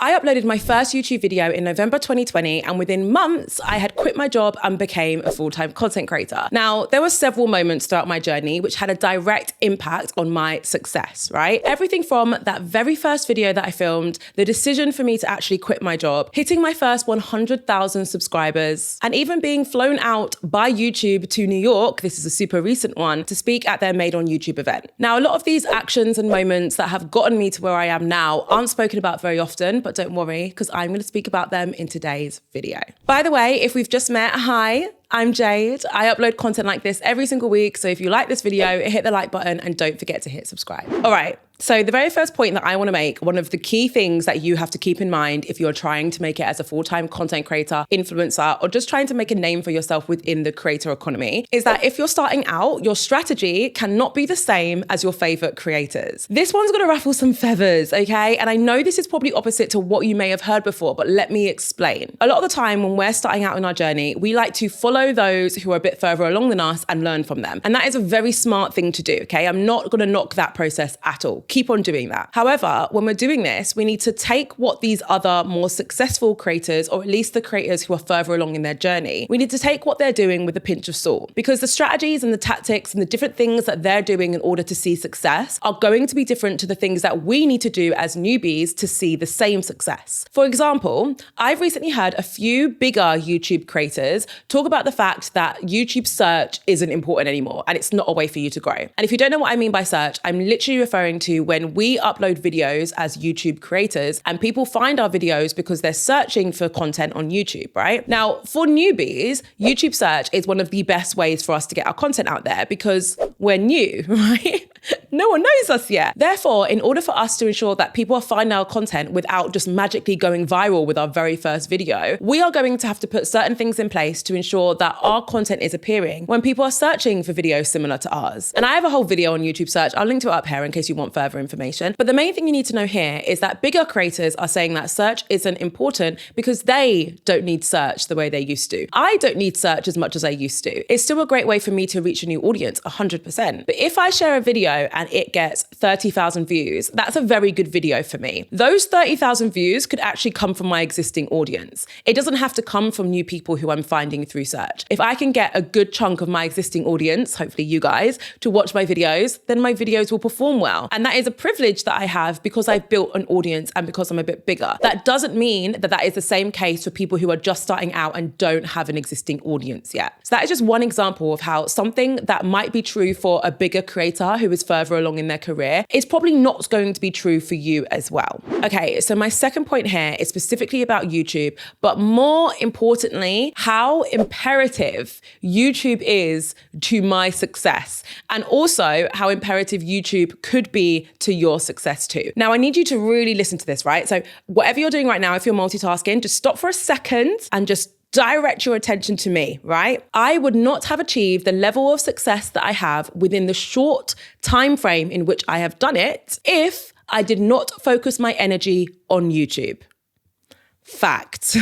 I uploaded my first YouTube video in November 2020, and within months, I had quit my job and became a full-time content creator. Now, there were several moments throughout my journey which had a direct impact on my success, right? Everything from that very first video that I filmed, the decision for me to actually quit my job, hitting my first 100,000 subscribers, and even being flown out by YouTube to New York, this is a super recent one, to speak at their Made on YouTube event. Now, a lot of these actions and moments that have gotten me to where I am now aren't spoken about very often, but don't worry, because I'm going to speak about them in today's video. By the way, if we've just met, hi, I'm Jade. I upload content like this every single week. So if you like this video, hit the like button and don't forget to hit subscribe. All right. So the very first point that I want to make, one of the key things that you have to keep in mind if you're trying to make it as a full-time content creator, influencer, or just trying to make a name for yourself within the creator economy, is that if you're starting out, your strategy cannot be the same as your favorite creators. This one's going to ruffle some feathers, okay? And I know this is probably opposite to what you may have heard before, but let me explain. A lot of the time when we're starting out in our journey, we like to follow those who are a bit further along than us and learn from them. And that is a very smart thing to do, okay? I'm not going to knock that process at all. Keep on doing that. However, when we're doing this, we need to take what these other more successful creators, or at least the creators who are further along in their journey, we need to take what they're doing with a pinch of salt, because the strategies and the tactics and the different things that they're doing in order to see success are going to be different to the things that we need to do as newbies to see the same success. For example, I've recently heard a few bigger YouTube creators talk about the fact that YouTube search isn't important anymore and it's not a way for you to grow. And if you don't know what I mean by search, I'm literally referring to when we upload videos as YouTube creators and people find our videos because they're searching for content on YouTube, right? Now, for newbies, YouTube search is one of the best ways for us to get our content out there because we're new, right? No one knows us yet. Therefore, in order for us to ensure that people are finding our content without just magically going viral with our very first video, we are going to have to put certain things in place to ensure that our content is appearing when people are searching for videos similar to ours. And I have a whole video on YouTube search. I'll link to it up here in case you want further information. But the main thing you need to know here is that bigger creators are saying that search isn't important because they don't need search the way they used to. I don't need search as much as I used to. It's still a great way for me to reach a new audience, 100%. But if I share a video and it gets 30,000 views, that's a very good video for me. Those 30,000 views could actually come from my existing audience. It doesn't have to come from new people who I'm finding through search. If I can get a good chunk of my existing audience, hopefully you guys, to watch my videos, then my videos will perform well. And that is a privilege that I have because I've built an audience and because I'm a bit bigger. That doesn't mean that that is the same case for people who are just starting out and don't have an existing audience yet. So that is just one example of how something that might be true for a bigger creator who is further along in their career is probably not going to be true for you as well. Okay, so my second point here is specifically about YouTube, but more importantly, how imperative YouTube is to my success, and also how imperative YouTube could be to your success too. Now, I need you to really listen to this, right? So whatever you're doing right now, if you're multitasking, just stop for a second and just direct your attention to me, right? I would not have achieved the level of success that I have within the short time frame in which I have done it if I did not focus my energy on YouTube. Fact.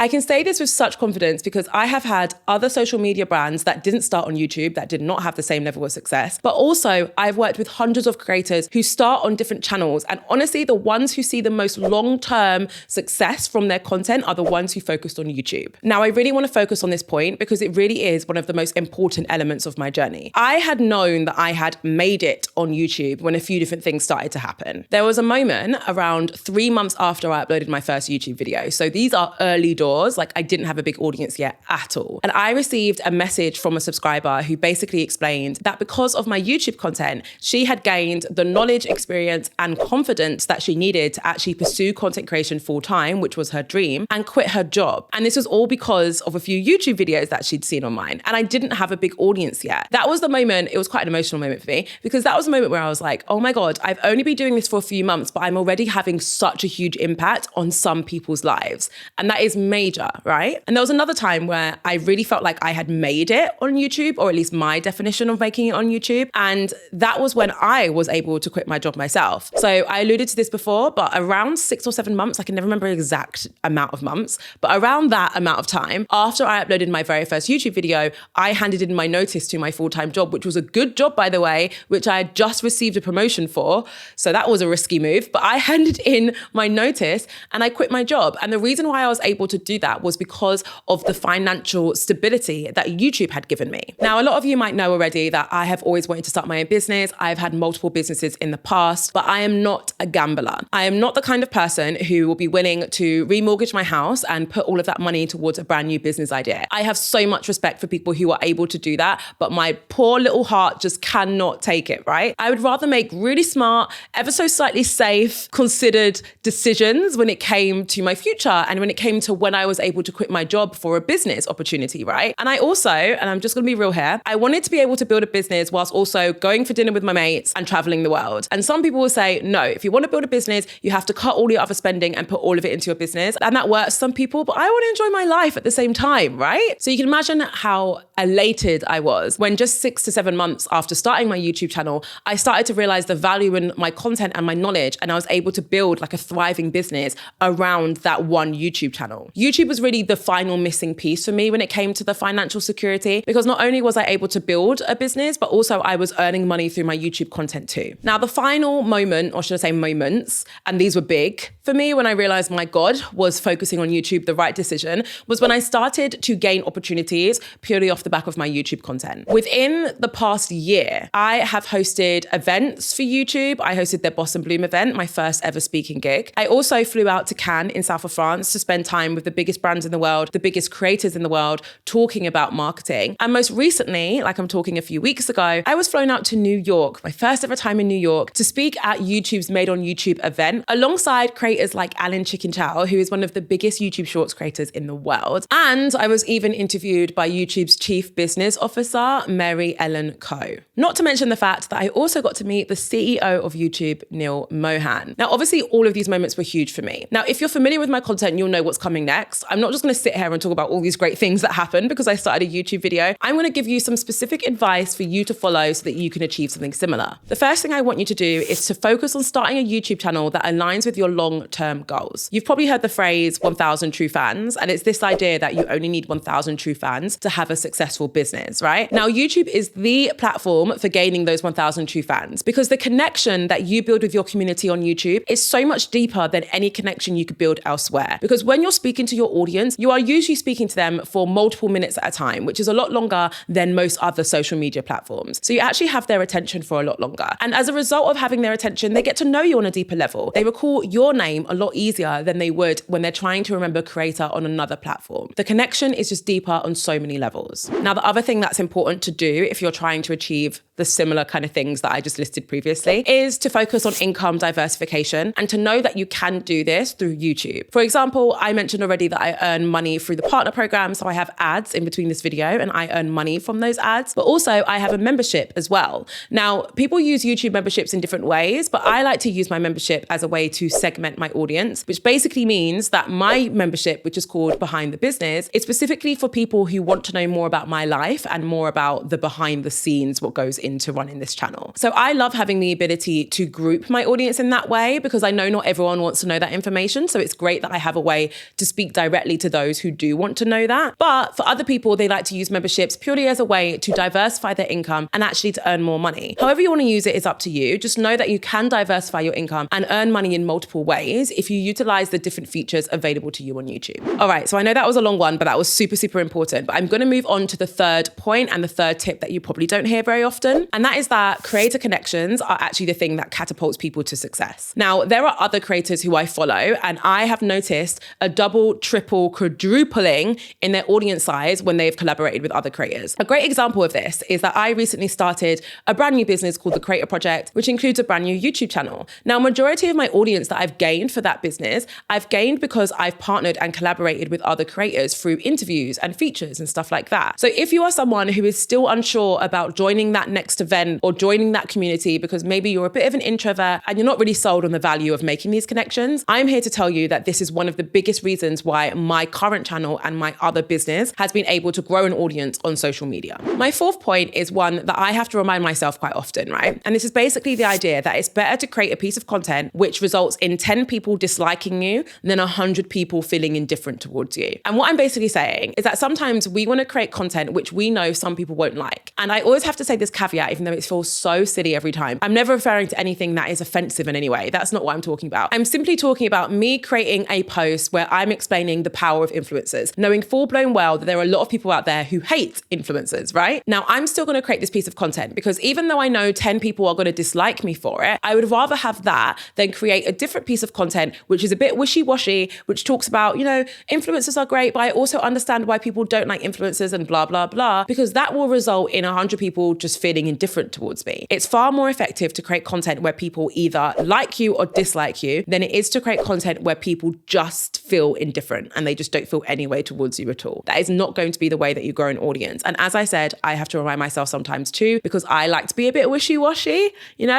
I can say this with such confidence because I have had other social media brands that didn't start on YouTube, that did not have the same level of success. But also I've worked with hundreds of creators who start on different channels. And honestly, the ones who see the most long-term success from their content are the ones who focused on YouTube. Now, I really want to focus on this point because it really is one of the most important elements of my journey. I had known that I had made it on YouTube when a few different things started to happen. There was a moment around 3 months after I uploaded my first YouTube video. So these are early doors. Like I didn't have a big audience yet at all. And I received a message from a subscriber who basically explained that because of my YouTube content, she had gained the knowledge, experience, and confidence that she needed to actually pursue content creation full time, which was her dream, and quit her job. And this was all because of a few YouTube videos that she'd seen on mine. And I didn't have a big audience yet. That was the moment, it was quite an emotional moment for me because that was the moment where I was like, oh my God, I've only been doing this for a few months, but I'm already having such a huge impact on some people's lives. And that is major, right? And there was another time where I really felt like I had made it on YouTube, or at least my definition of making it on YouTube. And that was when I was able to quit my job myself. So I alluded to this before, but around 6 or 7 months, I can never remember the exact amount of months, but around that amount of time, after I uploaded my very first YouTube video, I handed in my notice to my full-time job, which was a good job, by the way, which I had just received a promotion for. So that was a risky move, but I handed in my notice and I quit my job. And the reason why I was able to do that was because of the financial stability that YouTube had given me. Now, a lot of you might know already that I have always wanted to start my own business. I've had multiple businesses in the past, but I am not a gambler. I am not the kind of person who will be willing to remortgage my house and put all of that money towards a brand new business idea. I have so much respect for people who are able to do that, but my poor little heart just cannot take it, right? I would rather make really smart, ever so slightly safe, considered decisions when it came to my future and when it came to when I was able to quit my job for a business opportunity, right? And I also, and I'm just gonna be real here, I wanted to be able to build a business whilst also going for dinner with my mates and traveling the world. And some people will say, no, if you want to build a business, you have to cut all your other spending and put all of it into your business. And that works for some people, but I want to enjoy my life at the same time, right? So you can imagine how elated I was when just 6 to 7 months after starting my YouTube channel, I started to realize the value in my content and my knowledge, and I was able to build like a thriving business around that one YouTube channel. YouTube was really the final missing piece for me when it came to the financial security, because not only was I able to build a business, but also I was earning money through my YouTube content too. Now, the final moment, or should I say moments, and these were big for me when I realized, my God, was focusing on YouTube the right decision, was when I started to gain opportunities purely off the back of my YouTube content. Within the past year, I have hosted events for YouTube. I hosted their Boss and Bloom event, my first ever speaking gig. I also flew out to Cannes in south of France to spend time with the biggest brands in the world, the biggest creators in the world, talking about marketing. And most recently, like I'm talking a few weeks ago, I was flown out to New York, my first ever time in New York, to speak at YouTube's Made on YouTube event alongside creators like Alan Chicken Chow, who is one of the biggest YouTube Shorts creators in the world. And I was even interviewed by YouTube's Chief Business Officer, Mary Ellen Coe. Not to mention the fact that I also got to meet the CEO of YouTube, Neil Mohan. Now, obviously, all of these moments were huge for me. Now, if you're familiar with my content, you'll know what's coming next. I'm not just going to sit here and talk about all these great things that happened because I started a YouTube video. I'm going to give you some specific advice for you to follow so that you can achieve something similar. The first thing I want you to do is to focus on starting a YouTube channel that aligns with your long-term goals. You've probably heard the phrase 1,000 true fans, and it's this idea that you only need 1,000 true fans to have a successful business, right? Now, YouTube is the platform for gaining those 1,000 true fans because the connection that you build with your community on YouTube is so much deeper than any connection you could build elsewhere. Because when you're speaking to your audience, you are usually speaking to them for multiple minutes at a time, which is a lot longer than most other social media platforms. So you actually have their attention for a lot longer. And as a result of having their attention, they get to know you on a deeper level. They recall your name a lot easier than they would when they're trying to remember a creator on another platform. The connection is just deeper on so many levels. Now, the other thing that's important to do if you're trying to achieve the similar kind of things that I just listed previously is to focus on income diversification and to know that you can do this through YouTube. For example, I mentioned already that I earn money through the partner program. So I have ads in between this video and I earn money from those ads, but also I have a membership as well. Now, people use YouTube memberships in different ways, but I like to use my membership as a way to segment my audience, which basically means that my membership, which is called Behind the Business, is specifically for people who want to know more about my life and more about the behind the scenes, what goes into running this channel. So I love having the ability to group my audience in that way because I know not everyone wants to know that information. So it's great that I have a way to speak directly to those who do want to know that. But for other people, they like to use memberships purely as a way to diversify their income and actually to earn more money. However you want to use it is up to you. Just know that you can diversify your income and earn money in multiple ways if you utilize the different features available to you on YouTube. All right, so I know that was a long one, but that was super, super important. But I'm going to move on to the third point and the third tip that you probably don't hear very often. And that is that creator connections are actually the thing that catapults people to success. Now, there are other creators who I follow, and I have noticed a double, triple, quadrupling in their audience size when they've collaborated with other creators. A great example of this is that I recently started a brand new business called The Creator Project, which includes a brand new YouTube channel. Now, majority of my audience that I've gained for that business, I've gained because I've partnered and collaborated with other creators through interviews and features and stuff like that. So if you are someone who is still unsure about joining that next event or joining that community because maybe you're a bit of an introvert and you're not really sold on the value of making these connections, I'm here to tell you that this is one of the biggest reasons why my current channel and my other business has been able to grow an audience on social media. My fourth point is one that I have to remind myself quite often, right? And this is basically the idea that it's better to create a piece of content which results in 10 people disliking you than 100 people feeling indifferent towards you. And what I'm basically saying is that sometimes we want to create content which we know some people won't like. And I always have to say this caveat, even though it feels so silly every time. I'm never referring to anything that is offensive in any way. That's not what I'm talking about. I'm simply talking about me creating a post where I'm explaining the power of influencers, knowing full blown well that there are a lot of people out there who hate influencers, right? Now, I'm still going to create this piece of content because even though I know 10 people are going to dislike me for it, I would rather have that than create a different piece of content, which is a bit wishy-washy, which talks about, influencers are great, but I also understand why people don't like influencers and blah, blah, blah, because that will result in 100 people just feeling indifferent towards me. It's far more effective to create content where people either like you or dislike you than it is to create content where people just feel indifferent and they just don't feel any way towards you at all. That is not going to be the way that you grow an audience. And as I said, I have to remind myself sometimes too, because I like to be a bit wishy-washy,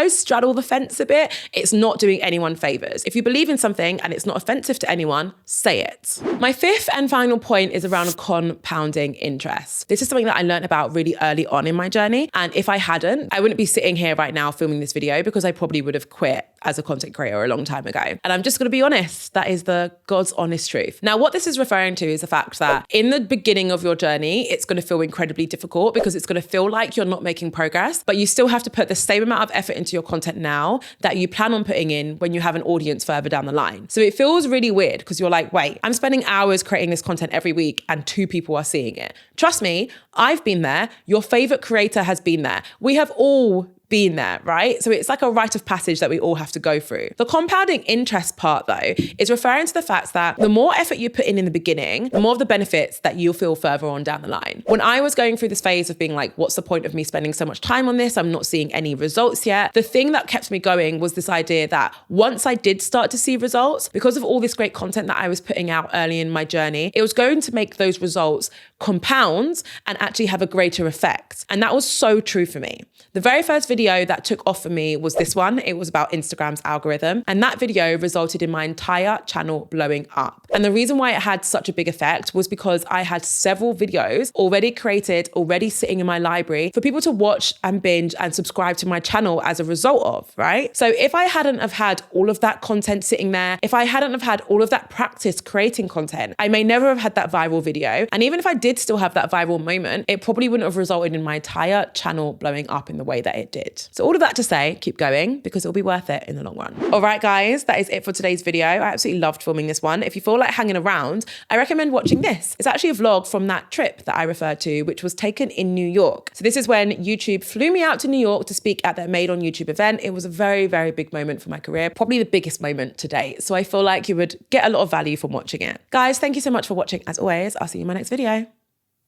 straddle the fence a bit. It's not doing anyone favors. If you believe in something and it's not offensive to anyone, say it. My fifth and final point is around compounding interest. This is something that I learned about really early on in my journey. And if I hadn't, I wouldn't be sitting here right now filming this video because I probably would have quit as a content creator a long time ago. And I'm just going to be honest, that is the God's honest truth. Now, what this is referring to is the fact that in the beginning of your journey, it's going to feel incredibly difficult because it's going to feel like you're not making progress, but you still have to put the same amount of effort into your content now that you plan on putting in when you have an audience further down the line. So it feels really weird because you're like, wait, I'm spending hours creating this content every week and 2 people are seeing it. Trust me, I've been there. Your favorite creator has been there. We have all been there, right? So it's like a rite of passage that we all have to go through. The compounding interest part though is referring to the fact that the more effort you put in the beginning, the more of the benefits that you'll feel further on down the line. When I was going through this phase of being like, what's the point of me spending so much time on this? I'm not seeing any results yet. The thing that kept me going was this idea that once I did start to see results, because of all this great content that I was putting out early in my journey, it was going to make those results compound and actually have a greater effect. And that was so true for me. The very first video that took off for me was this one. It was about Instagram's algorithm. And that video resulted in my entire channel blowing up. And the reason why it had such a big effect was because I had several videos already created, already sitting in my library for people to watch and binge and subscribe to my channel as a result of, right? So if I hadn't have had all of that content sitting there, if I hadn't have had all of that practice creating content, I may never have had that viral video. And even if I did still have that viral moment, it probably wouldn't have resulted in my entire channel blowing up in the way that it did. So all of that to say, keep going because it'll be worth it in the long run. All right, guys, that is it for today's video. I absolutely loved filming this one. If you feel like hanging around, I recommend watching this. It's actually a vlog from that trip that I referred to, which was taken in New York. So this is when YouTube flew me out to New York to speak at their Made on YouTube event. It was a very, very big moment for my career, probably the biggest moment to date. So I feel like you would get a lot of value from watching it. Guys, thank you so much for watching. As always, I'll see you in my next video.